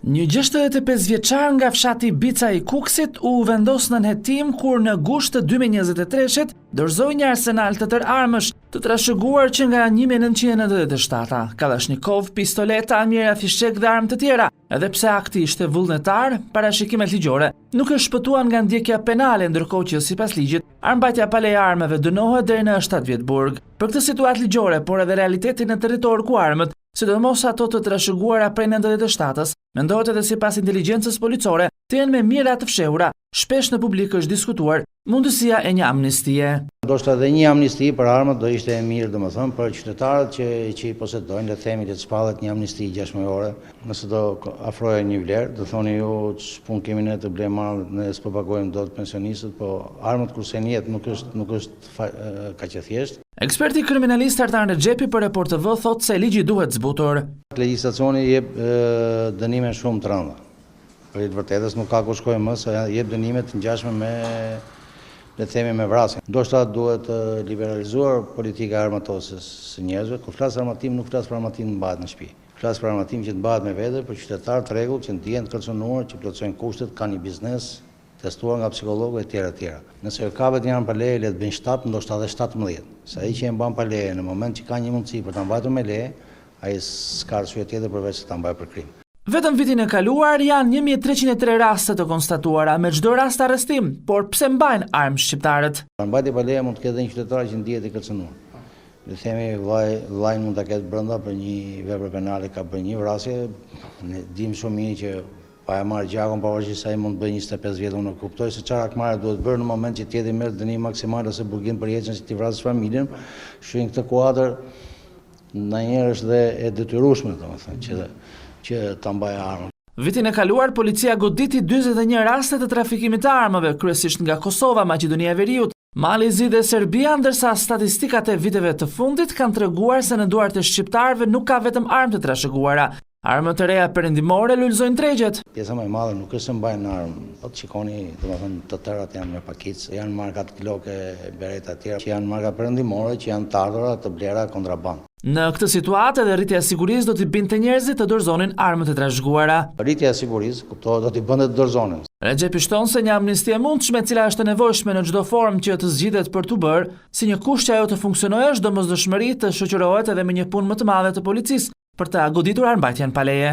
Një 65 vjeçar nga fshati Bica i Kukësit u vendos në hetim kur në gusht të 2023-shit dorëzoi një arsenal të tërë armësh të trashëguar që nga 1997, Kalashnikov, pistoleta, mjera fishek dhe armë të tjera. Edhe pse akti ishte vullnetar, parashikimet ligjore nuk e shpëtuan nga ndjekja penale, ndërkohë që sipas ligjit, armbajtja pa leje armëve dënohet deri në 7 vjet burg. Për këtë situatë ligjore, por edhe realitetin në territor ku armët, sidomos ato të trashëguara prej 97-s, mendohet edhe sipas inteligjencës policore, të jenë me mira të fshehura. Shpesh në publik është diskutuar mundësia e një amnistie. Ndoshta edhe një amnisti për armët do ishte e mirë, domethënë, për qytetarët që i posedojnë, le të themi, të shpallet një amnisti 6 muajore, nëse do afrohen një vlerë, do thoni ju ç'pun kemi ne të blejmë armët, ne s'po pagojmë dot pensionistët, po armët kurse njet nuk është kaq e thjeshtë. Eksperti kriminalist Artan Rexhepi për Report TV thotë se ligji duhet zbutur. Legjislacioni jep dënime shumë të rënda. Për të vërtetës nuk ka ku shkojmë më, se jep dënime të ngjashme me, le të themi, me vrasjen. Ndoshta duhet liberalizuar politika e armatosjes së njerëzve. Kur flas armatim, nuk flas për armatim të mbahet në shtëpi. Flas për armatim që të mbahet me vete, për qytetarë të rregull që ndjehen të kërcënuar, që plotësojnë kushtet, kanë një biznes testuar nga psikologë e tjera. Nëse kapet një armë pa leje, le të bëjnë 7, ndoshta edhe 17. Se ai që e mban pa leje në moment që ka një mundësi për ta mbajtur me leje, ai s'ka arsye tjetër përveç se ta mbajë për krim. Vetëm vitin e kaluar janë 1303 raste të konstatuara me çdo rast arrestim, por pse mbajnë armë shqiptarët? Mbajtja pa leje mund të ketë një qytetar që ndihet i kërcënuar. Le të themi vllai mund ta ketë brenda për një vepër penale, ka bërë një vrasje, ne dimë shumë mirë që pa e marrë gjakun pavarësisht se ai mund të bëjë 25 vjet, unë kuptoj se çfarë akmarrë duhet bërë në moment që tjetri merr dënim maksimal ose burgim për jetën që ti vrasësh familjen. Në këtë kuadër ndonjëherë është dhe e detyrueshme, domethënë, që ta mbajë armën. Vitin e kaluar, policia goditi 41 raste të trafikimit të armëve, kryesisht nga Kosova, Maqedonia e Veriut, Malizi dhe Serbia, ndërsa statistikat e viteve të fundit kanë treguar se në duart e shqiptarëve nuk ka vetëm armë të trashëguara. Armët të reja perëndimore lulëzojnë tregjet. Pjesa më e madhe nuk është se mbajnë armë, po të shikoni, domethënë, të tërat janë me pakicë, janë marka të Glock, bereta të tjera, që janë marka perëndimore, që janë të ardhura të blera kontraband. Në këtë situatë edhe rritja e sigurisë do t'i binte njerëzit të dorëzonin armët e trashëguara. Rritja e sigurisë, kuptohet, do t'i bënte të dorëzonin. Rexhepi shton se një amnistie e mundshme e cila është e nevojshme në çdo formë që të zgjidhet për t'u bërë, si një kusht që ajo të funksionojë, është domosdoshmëri të shoqërohet edhe me një punë më të madhe të policisë për ta goditur armbajtjen pa leje.